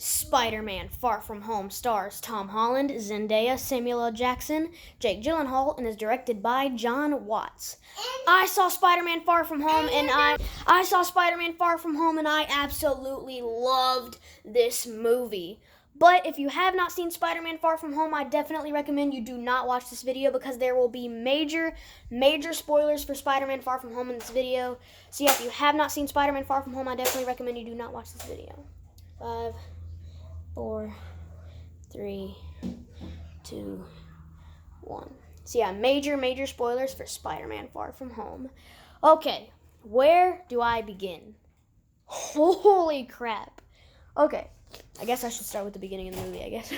Spider-Man Far From Home stars Tom Holland, Zendaya, Samuel L. Jackson, Jake Gyllenhaal, and is directed by John Watts. I saw Spider-Man Far From Home and I absolutely loved this movie. But if you have not seen Spider-Man Far From Home, I definitely recommend you do not watch this video because there will be major spoilers for Spider-Man Far From Home in this video. So yeah, if you have not seen Spider-Man Far From Home, I definitely recommend you do not watch this video. 5, 4, 3, 2, 1. So yeah, major spoilers for Spider-Man Far From Home. Okay, where do I begin? Holy crap. Okay, I guess I should start with the beginning of the movie, I guess.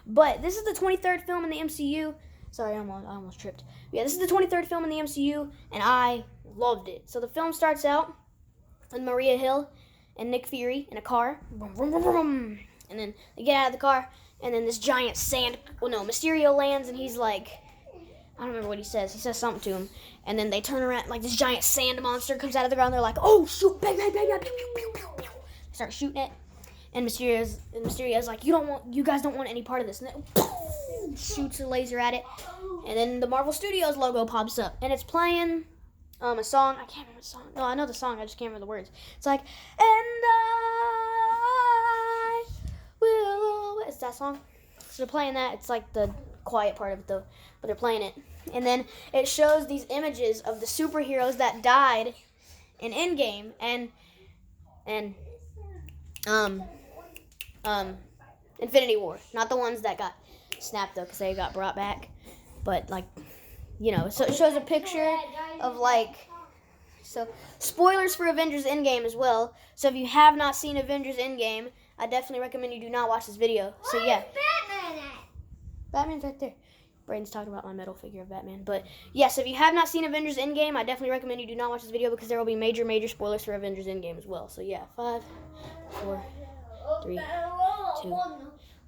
But this is the 23rd film in the MCU. Sorry, I almost tripped. Yeah, this is the 23rd film in the MCU, and I loved it. So the film starts out with Maria Hill and Nick Fury in a car. Vroom, vroom, vroom, vroom. And then they get out of the car, and then this giant Mysterio lands, and he's like, I don't remember what he says. He says something to him. And then they turn around, like this giant sand monster comes out of the ground. They're like, oh, shoot, bang, bang, bang, bang, pew, pew, pew, pew, pew. They start shooting it. And Mysterio's like, you guys don't want any part of this. And then shoots a laser at it. And then the Marvel Studios logo pops up. And it's playing a song. I can't remember the song. No, I know the song. I just can't remember the words. It's like, and I will. It's that song. So they're playing that. It's like the quiet part of it, though. But they're playing it. And then it shows these images of the superheroes that died in Endgame. And Infinity War. Not the ones that got snapped, though, because they got brought back. But, like, you know, so it shows a picture of, like, so spoilers for Avengers Endgame as well. So if you have not seen Avengers Endgame, I definitely recommend you do not watch this video. So, yeah. Batman's right there. Brayden's talking about my metal figure of Batman. But, yes, if you have not seen Avengers Endgame, I definitely recommend you do not watch this video because there will be major spoilers for Avengers Endgame as well. So, yeah, 5, 4, 3, 2,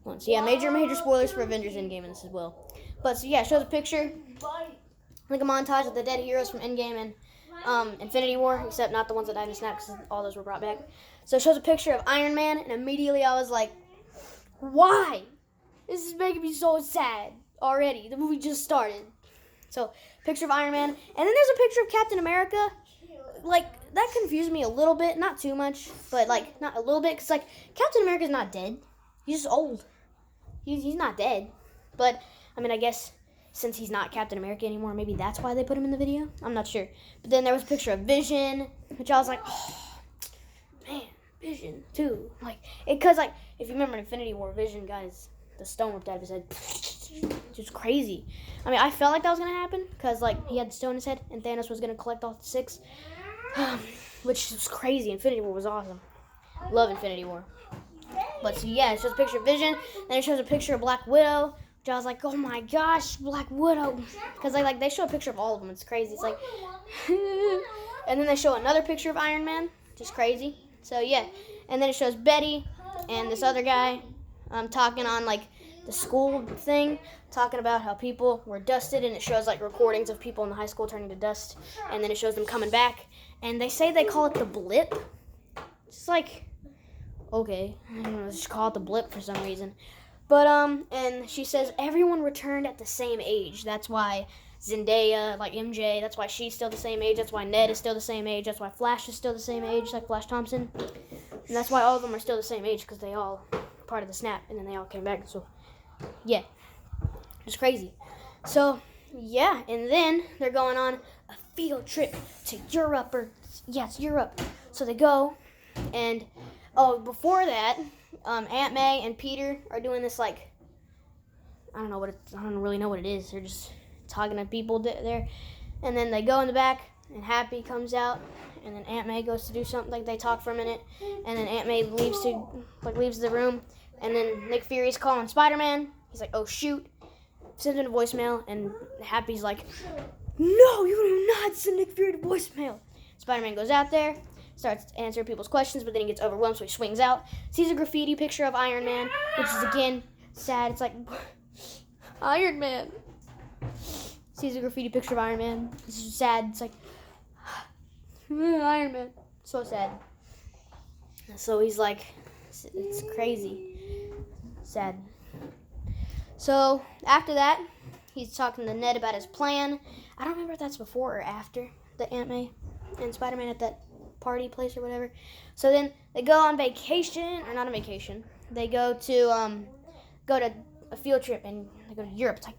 1. So, yeah, major spoilers for Avengers Endgame in this as well. But, so, yeah, it shows a picture, like a montage of the dead heroes from Endgame and Infinity War, except not the ones that died in Snap because all those were brought back. So, it shows a picture of Iron Man, and immediately I was like, why? This is making me so sad already. The movie just started. So, picture of Iron Man. And then there's a picture of Captain America. Like, that confused me a little bit. Not too much, but, like, not a little bit. Because, like, Captain America's not dead. He's just old. He's not dead. But, I mean, I guess since he's not Captain America anymore, maybe that's why they put him in the video. I'm not sure. But then there was a picture of Vision, which I was like, oh, man, Vision, too. Like, because, like, if you remember Infinity War, Vision, guys, the stone ripped out of his head. Just crazy. I mean, I felt like that was going to happen because, like, he had the stone in his head and Thanos was going to collect all 6, which was crazy. Infinity War was awesome. Love Infinity War. But, so, yeah, it shows a picture of Vision. Then it shows a picture of Black Widow, which I was like, oh, my gosh, Black Widow. Because, like, they show a picture of all of them. It's crazy. It's like, and then they show another picture of Iron Man, which is crazy. So, yeah. And then it shows Betty and this other guy talking on, like, the school thing, talking about how people were dusted, and it shows, like, recordings of people in the high school turning to dust, and then it shows them coming back, and they say they call it the blip. It's like, okay, I don't know, just call it the blip for some reason. But, and she says everyone returned at the same age. That's why Zendaya, like MJ, that's why she's still the same age, that's why Ned is still the same age, that's why Flash is still the same age, like Flash Thompson, and that's why all of them are still the same age, because they all part of the snap, and then they all came back, so yeah, it's crazy. So, yeah, and then they're going on a field trip to Europe, it's Europe. So they go, and, before that, Aunt May and Peter are doing this, like, I don't really know what it is. They're just talking to people there. And then they go in the back, and Happy comes out, and then Aunt May goes to do something, like, they talk for a minute, and then Aunt May leaves the room. And then Nick Fury's calling Spider-Man. He's like, oh, shoot. Sends him a voicemail. And Happy's like, no, you do not send Nick Fury to voicemail. Spider-Man goes out there, starts answering people's questions, but then he gets overwhelmed, so he swings out. Sees a graffiti picture of Iron Man, which is, again, sad. It's like, Iron Man. Sees a graffiti picture of Iron Man. This is sad. It's like, Iron Man. So sad. So he's like, It's crazy. Sad. So, after that, he's talking to Ned about his plan. I don't remember if that's before or after the Aunt May and Spider-Man at that party place or whatever. So then they go on vacation, or not on vacation. They go to a field trip, and they go to Europe. It's like,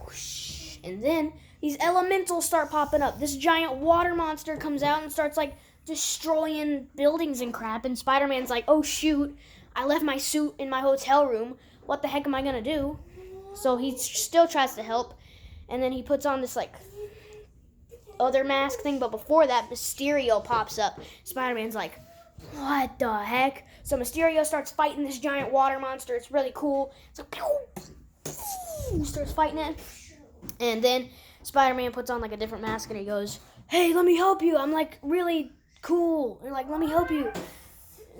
whoosh. And then these elementals start popping up. This giant water monster comes out and starts like destroying buildings and crap. And Spider-Man's like, oh shoot, I left my suit in my hotel room. What the heck am I gonna do? So he still tries to help. And then he puts on this like other mask thing. But before that, Mysterio pops up. Spider-Man's like, what the heck? So Mysterio starts fighting this giant water monster. It's really cool. It's like, pew, pew, starts fighting it. And then Spider-Man puts on like a different mask and he goes, hey, let me help you. I'm like really cool. And like, let me help you.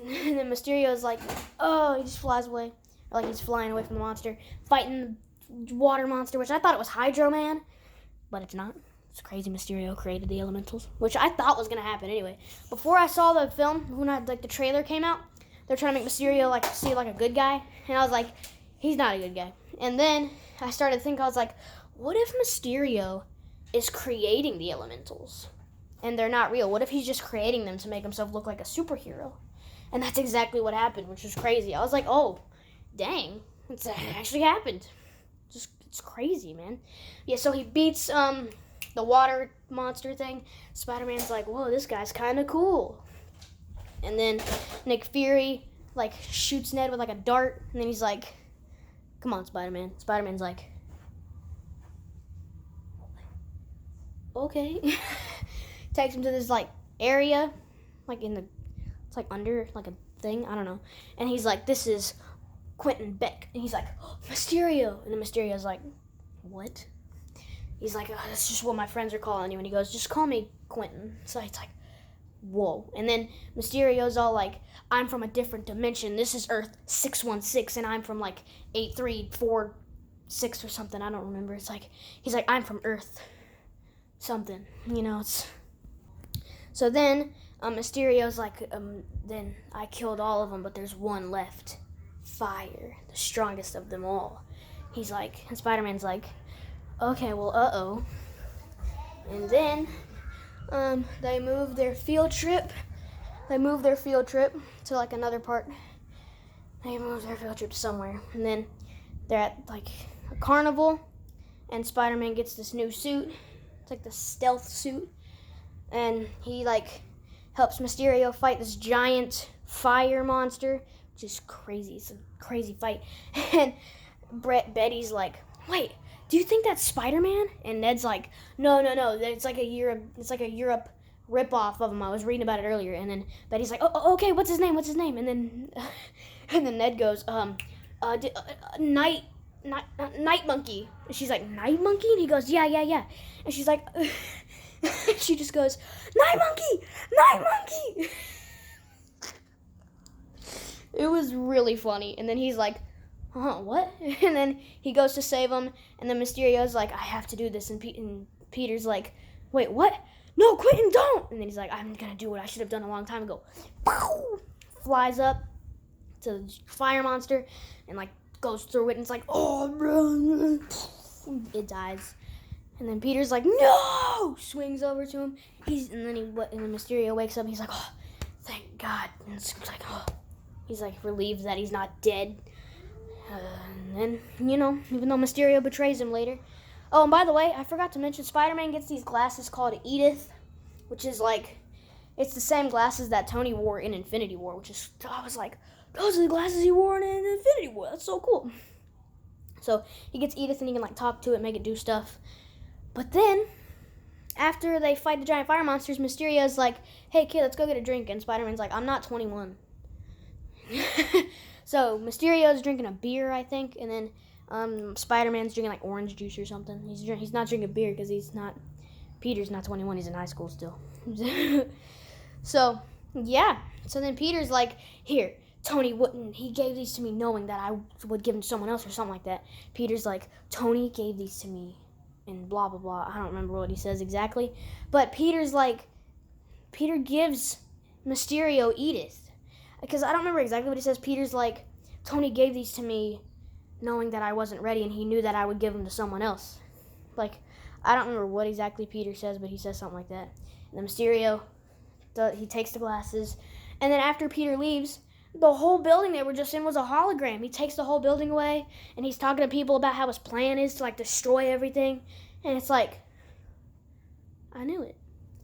And then Mysterio's like, oh, he just flies away. Like he's flying away from the monster, fighting the water monster, which I thought it was Hydro Man, but it's not. It's crazy. Mysterio created the elementals, which I thought was gonna happen anyway. Before I saw the film, when like the trailer came out, they're trying to make Mysterio like seem like a good guy, and I was like, he's not a good guy. And then I started to think, I was like, what if Mysterio is creating the elementals, and they're not real? What if he's just creating them to make himself look like a superhero? And that's exactly what happened, which was crazy. I was like, oh, dang, it actually happened. Just it's crazy, man. Yeah, so he beats the water monster thing. Spider-Man's like, whoa, this guy's kind of cool. And then Nick Fury like shoots Ned with like a dart, and then he's like, come on, Spider-Man. Spider-Man's like, okay. Takes him to this like area, like it's like under like a thing, I don't know. And he's like, this is Quentin Beck. And he's like, oh, Mysterio. And then Mysterio's like, what? He's like, oh, that's just what my friends are calling you. And he goes, just call me Quentin. So it's like, whoa. And then Mysterio's all like, I'm from a different dimension. This is Earth 616, and I'm from like 8346 or something. I don't remember. It's like, he's like, I'm from Earth something. You know, it's... So then Mysterio's like, then I killed all of them, but there's one left. Fire, the strongest of them all. He's like, and Spider-Man's like, okay, well, uh-oh. And then they move their field trip. They move their field trip to like another part. They move their field trip somewhere. And then they're at like a carnival, and Spider-Man gets this new suit. It's like the stealth suit. And he like helps Mysterio fight this giant fire monster, which is crazy. It's a crazy fight. And Betty's like, wait, do you think that's Spider-Man? And Ned's like, no. It's like a Europe ripoff of him. I was reading about it earlier. And then Betty's like, oh, okay, what's his name? And then Ned goes, Night Monkey. And she's like, Night Monkey? And he goes, yeah. And she's like, she just goes, Night Monkey. It was really funny. And then he's like, what? And then he goes to save him, and then Mysterio's like, I have to do this. And Peter's like, wait, what? No, Quentin, don't. And then he's like, I'm gonna do what I should have done a long time ago. Flies up to the fire monster and like goes through it, and it's like, oh, it dies. And then Peter's like, no! Swings over to him. And then Mysterio wakes up, and he's like, oh, thank God. And it's like, oh. He's like relieved that he's not dead. And then, you know, even though Mysterio betrays him later. Oh, and by the way, I forgot to mention, Spider-Man gets these glasses called Edith, which is like, it's the same glasses that Tony wore in Infinity War, which is, I was like, those are the glasses he wore in Infinity War. That's so cool. So he gets Edith, and he can like talk to it, make it do stuff. But then, after they fight the giant fire monsters, Mysterio's like, hey kid, let's go get a drink. And Spider-Man's like, I'm not 21. So Mysterio's drinking a beer, I think, and then Spider-Man's drinking like orange juice or something. He's not drinking beer because Peter's not 21. He's in high school still. So yeah. So then Peter's like, here, Tony wouldn't. He gave these to me knowing that I would give them to someone else or something like that. Peter's like, Tony gave these to me, and blah blah blah. I don't remember what he says exactly, but Peter gives Mysterio Edith. because I don't remember exactly what he says. Peter's like, Tony gave these to me knowing that I wasn't ready, and he knew that I would give them to someone else. Like, I don't remember what exactly Peter says, but he says something like that. And then Mysterio, he takes the glasses, and then after Peter leaves, the whole building they were just in was a hologram. He takes the whole building away, and he's talking to people about how his plan is to, like, destroy everything. And it's like, I knew it.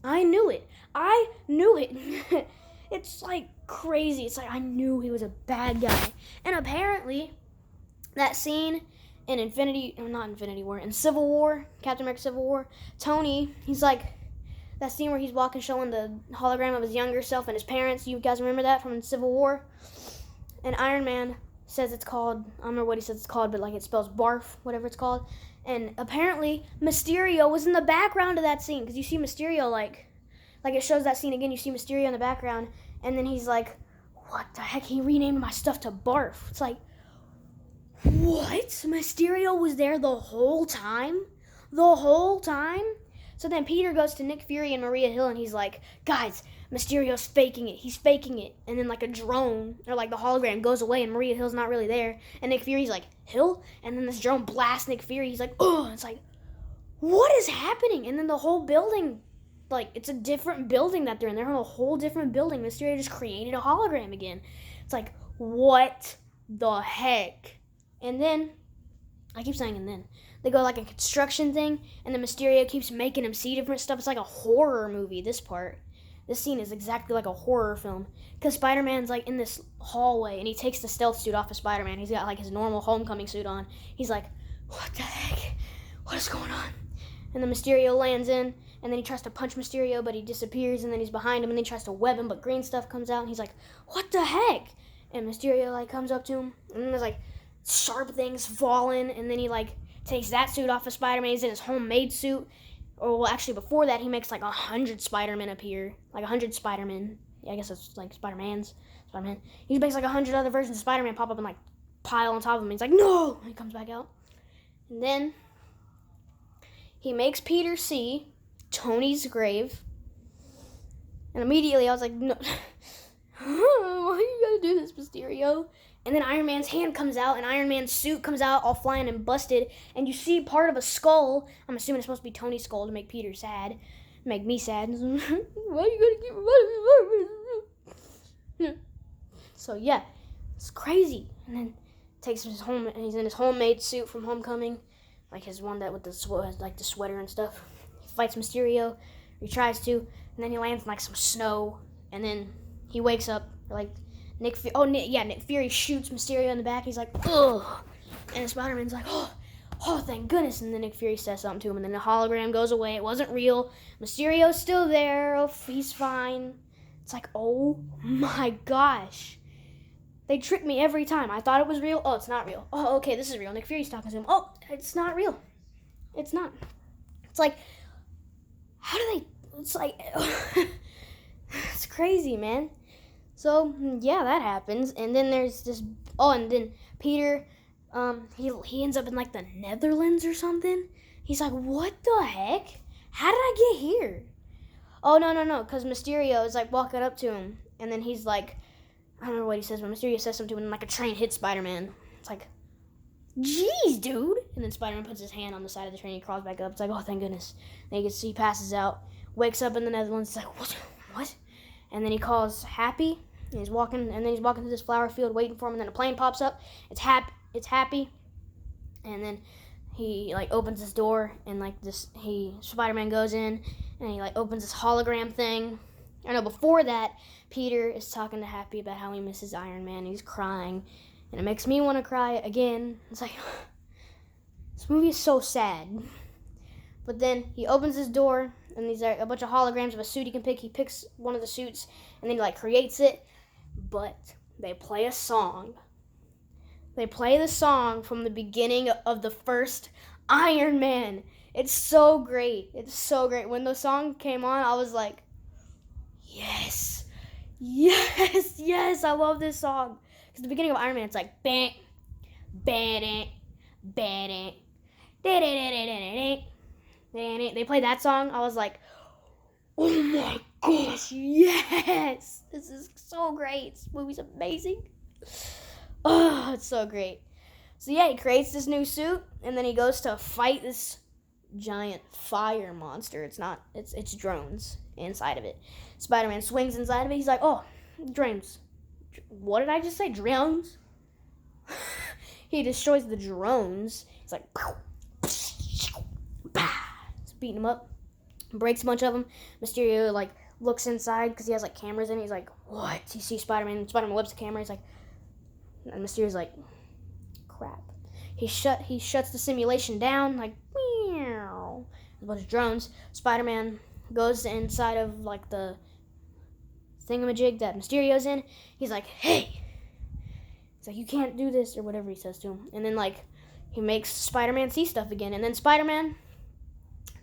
I knew it. I knew it. It's, like, crazy. It's like, I knew he was a bad guy. And apparently, that scene in in Civil War, Captain America Civil War, Tony, he's like, that scene where he's walking showing the hologram of his younger self and his parents. You guys remember that from Civil War? And Iron Man says it's called, I don't remember what he says it's called, but like it spells barf, whatever it's called. And apparently Mysterio was in the background of that scene, because you see Mysterio like it shows that scene again, you see Mysterio in the background, and then he's like, what the heck, he renamed my stuff to barf. It's like, what? Mysterio was there the whole time? The whole time? So then Peter goes to Nick Fury and Maria Hill, and he's like, guys, Mysterio's faking it. He's faking it. And then like a drone, or like the hologram goes away, and Maria Hill's not really there. And Nick Fury's like, Hill? And then this drone blasts Nick Fury. He's like, oh, it's like, what is happening? And then the whole building, like, it's a different building that they're in. They're in a whole different building. Mysterio just created a hologram again. It's like, what the heck? And then, I keep saying and then, they go like a construction thing, and then Mysterio keeps making him see different stuff. It's like a horror movie, this part. This scene is exactly like a horror film. Because Spider-Man's like in this hallway, and he takes the stealth suit off of Spider-Man. He's got like his normal homecoming suit on. He's like, what the heck? What is going on? And then Mysterio lands in, and then he tries to punch Mysterio, but he disappears, and then he's behind him, and then he tries to web him, but green stuff comes out, and he's like, what the heck? And Mysterio like comes up to him, and then there's like sharp things falling, and then he like takes that suit off of Spider-Man. He's in his homemade suit. Or, well, actually, before that, he makes like 100 Spider-Men appear. Like 100 Spider-Men. Yeah, I guess it's like Spider-Man. He makes like 100 other versions of Spider-Man pop up and like pile on top of him. He's like, no! And he comes back out. And then he makes Peter see Tony's grave. And immediately I was like, no. Why you gotta do this, Mysterio? And then Iron Man's hand comes out, and Iron Man's suit comes out all flying and busted, and you see part of a skull. I'm assuming it's supposed to be Tony's skull to make Peter sad. Make me sad. Why you gotta keep... So, yeah. It's crazy. And then takes his home, and he's in his homemade suit from Homecoming. Like his one that with the like the sweater and stuff. He fights Mysterio. He tries to, and then he lands in like some snow, and then he wakes up, like... Nick Fury shoots Mysterio in the back. He's like, ugh. And Spider-Man's like, oh, thank goodness. And then Nick Fury says something to him, and then the hologram goes away. It wasn't real. Mysterio's still there. Oh, he's fine. It's like, oh my gosh. They trick me every time. I thought it was real. Oh, it's not real. Oh, okay, this is real. Nick Fury's talking to him. Oh, it's not real. It's not. It's like, how do they... It's like... It's crazy, man. So, yeah, that happens. And then there's this... Oh, and then Peter, he ends up in, like, the Netherlands or something. He's like, what the heck? How did I get here? Oh, no, because Mysterio is, like, walking up to him. And then he's like... I don't know what he says, but Mysterio says something to him, and, like, a train hits Spider-Man. It's like, jeez, dude. And then Spider-Man puts his hand on the side of the train. He crawls back up. It's like, oh, thank goodness. Then he passes out, wakes up in the Netherlands. It's like, what? And then he calls Happy, and he's walking through this flower field waiting for him, and then a plane pops up. It's Happy. And then he, like, opens his door, and, like, Spider-Man goes in, and he, like, opens this hologram thing. I know before that, Peter is talking to Happy about how he misses Iron Man. He's crying, and it makes me want to cry again. It's like, this movie is so sad. But then he opens his door, and these are a bunch of holograms of a suit he can pick. He picks one of the suits, and then he, like, creates it. But they play a song. They play the song from the beginning of the first Iron Man. It's so great. It's so great. When the song came on, I was like, yes, I love this song. Because the beginning of Iron Man, it's like, bang, bang, bang, they play that song. I was like, oh my gosh, yes! This is so great. This movie's amazing. Oh, it's so great. So yeah, he creates this new suit, and then he goes to fight this giant fire monster. It's drones inside of it. Spider-Man swings inside of it. He's like, oh, drones. What did I just say? Drones? He destroys the drones. It's like, it's beating them up. Breaks a bunch of them. Mysterio, like, looks inside because he has, like, cameras in it. He's like, what? You see Spider-Man. Spider-Man whips the camera. He's like, and Mysterio's like, crap. He shuts the simulation down, like, meow. A bunch of drones. Spider-Man goes inside of, like, the thingamajig that Mysterio's in. He's like, hey. He's like, you can't do this, or whatever he says to him. And then, like, he makes Spider-Man see stuff again. And then Spider-Man,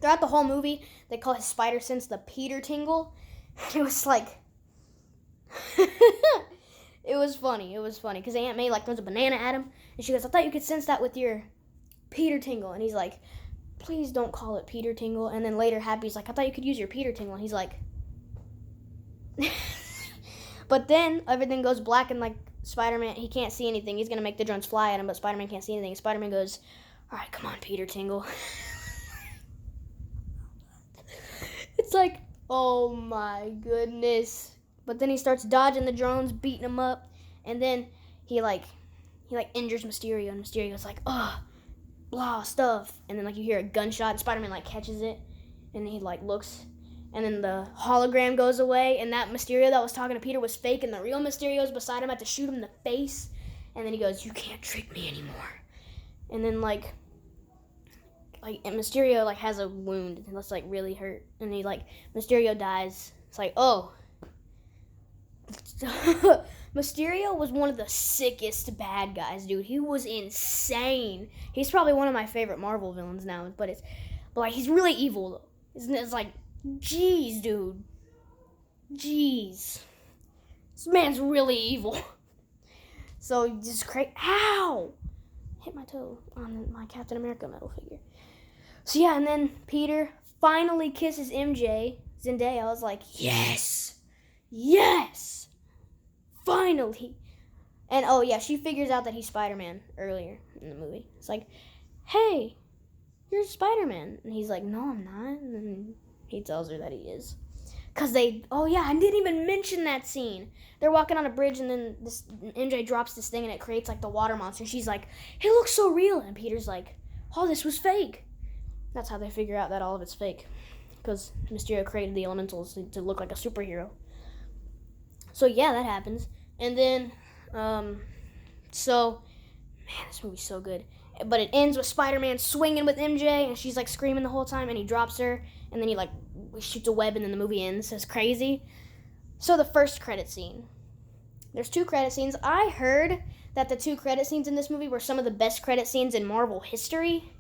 throughout the whole movie, they call his spider sense the Peter Tingle. It was like, it was funny. It was funny because Aunt May, like, throws a banana at him, and she goes, I thought you could sense that with your Peter Tingle. And he's like, please don't call it Peter Tingle. And then later, Happy's like, I thought you could use your Peter Tingle. And he's like, but then everything goes black, and, like, Spider-Man, he can't see anything. He's going to make the drones fly at him, but Spider-Man can't see anything. Spider-Man goes, all right, come on, Peter Tingle. It's like, oh my goodness. But then he starts dodging the drones, beating them up, and then he injures Mysterio, and Mysterio's like, blah, stuff. And then, like, you hear a gunshot, and Spider-Man, like, catches it, and he, like, looks, and then the hologram goes away, and that Mysterio that was talking to Peter was fake, and the real Mysterio's beside him, had to shoot him in the face, and then he goes, you can't trick me anymore. And then, like, and Mysterio, like, has a wound, and that's, like, really hurt, and he, like, Mysterio dies. It's like, oh. Mysterio was one of the sickest bad guys, dude. He was insane. He's probably one of my favorite Marvel villains now, but like, he's really evil, though. It's like, jeez, dude. Jeez. This man's really evil. So, just crazy. Ow! Hit my toe on my Captain America metal figure. So, yeah, and then Peter finally kisses MJ, Zendaya. I was like, yes! Yes! Finally! And, oh, yeah, she figures out that he's Spider-Man earlier in the movie. It's like, hey, you're Spider-Man. And he's like, no, I'm not. And then he tells her that he is. Because oh, yeah, I didn't even mention that scene. They're walking on a bridge, and then this MJ drops this thing, and it creates, like, the water monster. And she's like, it looks so real. And Peter's like, oh, this was fake. That's how they figure out that all of it's fake. Because Mysterio created the elementals to look like a superhero. So, yeah, that happens. And then, so, man, this movie's so good. But it ends with Spider-Man swinging with MJ, and she's, like, screaming the whole time, and he drops her, and then he, like, shoots a web, and then the movie ends. It's crazy. So, the first credit scene. There's 2 credit scenes. I heard that the 2 credit scenes in this movie were some of the best credit scenes in Marvel history.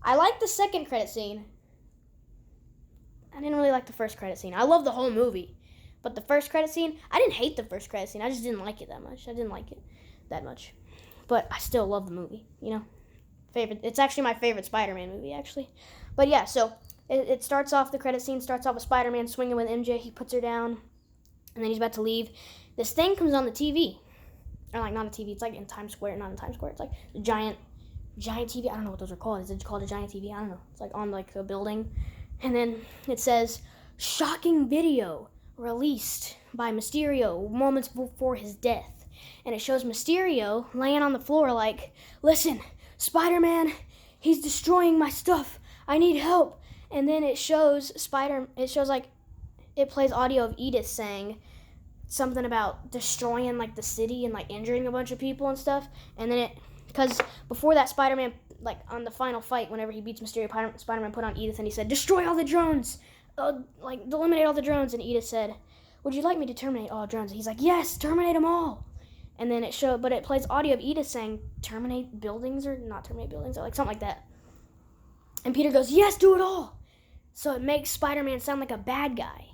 I like the second credit scene. I didn't really like the first credit scene. I love the whole movie. But the first credit scene, I didn't hate the first credit scene. I just didn't like it that much. I didn't like it that much. But I still love the movie, you know. It's actually my favorite Spider-Man movie, actually. But yeah, so it starts off, the credit scene starts off with Spider-Man swinging with MJ. He puts her down, and then he's about to leave. This thing comes on the TV. Or, like, not a TV. It's, like, in Times Square. Not in Times Square. It's, like, a giant TV. I don't know what those are called. Is it called a giant TV? I don't know. It's, like, on, like, a building. And then it says, shocking video released by Mysterio moments before his death. And it shows Mysterio laying on the floor like, listen, Spider-Man, he's destroying my stuff. I need help. And then it shows like, it plays audio of Edith saying something about destroying, like, the city and, like, injuring a bunch of people and stuff. And then because before that, Spider-Man, like, on the final fight, whenever he beats Mysterio, Spider-Man put on Edith and he said, destroy all the drones. Like, eliminate all the drones. And Edith said, would you like me to terminate all drones? And he's like, yes, terminate them all. And then it plays audio of Edith saying, terminate buildings, or not terminate buildings, or like something like that. And Peter goes, yes, do it all. So it makes Spider-Man sound like a bad guy.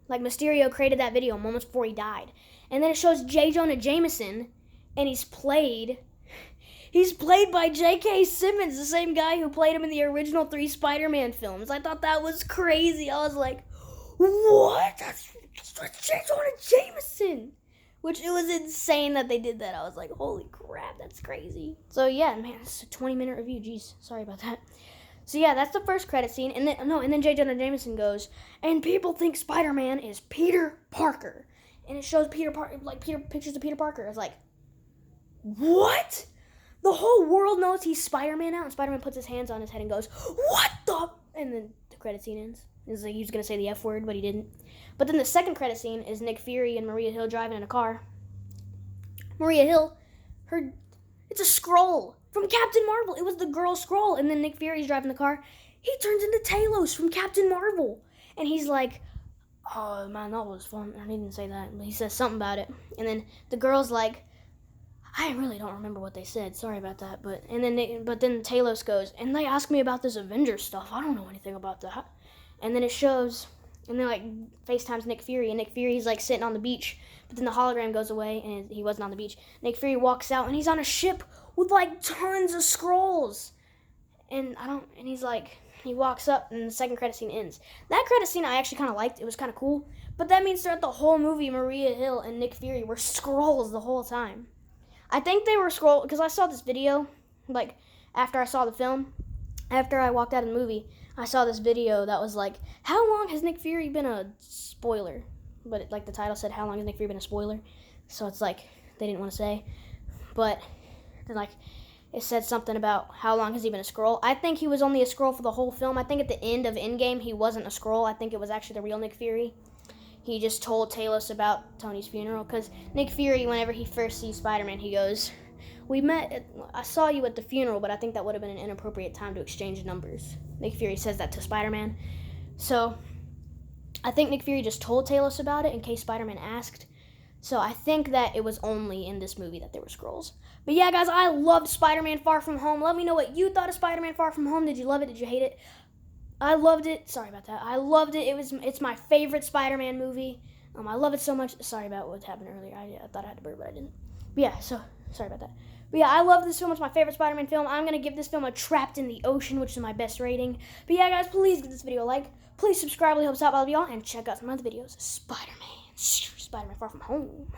Like, Mysterio created that video moments before he died. And then it shows J. Jonah Jameson, and he's played by J.K. Simmons, the same guy who played him in the original 3 Spider-Man films. I thought that was crazy. I was like, what? That's J. Jonah Jameson. Which it was insane that they did that. I was like, holy crap, that's crazy. So yeah, man, it's a 20-minute review. Jeez, sorry about that. So yeah, that's the first credit scene, and then J. Jonah Jameson goes, and people think Spider-Man is Peter Parker, and it shows pictures of Peter Parker. It's like, what? The whole world knows he's Spider-Man now, and Spider-Man puts his hands on his head and goes, what the? And then the credit scene ends. It's like he was gonna say the F word, but he didn't. But then the second credit scene is Nick Fury and Maria Hill driving in a car. Maria Hill, it's a Skrull from Captain Marvel. It was the girl Skrull, and then Nick Fury's driving the car. He turns into Talos from Captain Marvel, and he's like, "Oh man, that was fun." I didn't say that, but he says something about it, and then the girl's like, "I really don't remember what they said. Sorry about that." But then Talos goes, and they asked me about this Avengers stuff. I don't know anything about that. And then it shows, and then like FaceTimes Nick Fury, and Nick Fury's like sitting on the beach, but then the hologram goes away, and he wasn't on the beach. Nick Fury walks out, and he's on a ship with like tons of Skrulls, and he's like, he walks up, and the second credit scene ends. That credit scene I actually kind of liked. It was kind of cool, but that means throughout the whole movie, Maria Hill and Nick Fury were Skrulls the whole time. I think they were Skrull because I saw this video, like after I saw the film, after I walked out of the movie. I saw this video that was like, how long has Nick Fury been a spoiler? But the title said, how long has Nick Fury been a spoiler? So it's like, they didn't want to say. But then like, it said something about how long has he been a Skrull. I think he was only a Skrull for the whole film. I think at the end of Endgame, he wasn't a Skrull. I think it was actually the real Nick Fury. He just told Talos about Tony's funeral. Because Nick Fury, whenever he first sees Spider-Man, he goes, I saw you at the funeral, but I think that would have been an inappropriate time to exchange numbers. Nick Fury says that to Spider-Man. So, I think Nick Fury just told Talos about it in case Spider-Man asked. So, I think that it was only in this movie that there were Skrulls. But yeah, guys, I loved Spider-Man Far From Home. Let me know what you thought of Spider-Man Far From Home. Did you love it? Did you hate it? I loved it. Sorry about that. I loved it. It's my favorite Spider-Man movie. I love it so much. Sorry about what happened earlier. I thought I had to burp, but I didn't. But yeah, so sorry about that. But yeah, I love this film. It's my favorite Spider-Man film. I'm going to give this film a Trapped in the Ocean, which is my best rating. But yeah, guys, please give this video a like. Please subscribe. It helps out all of y'all. And check out some other videos. Spider-Man Far From Home.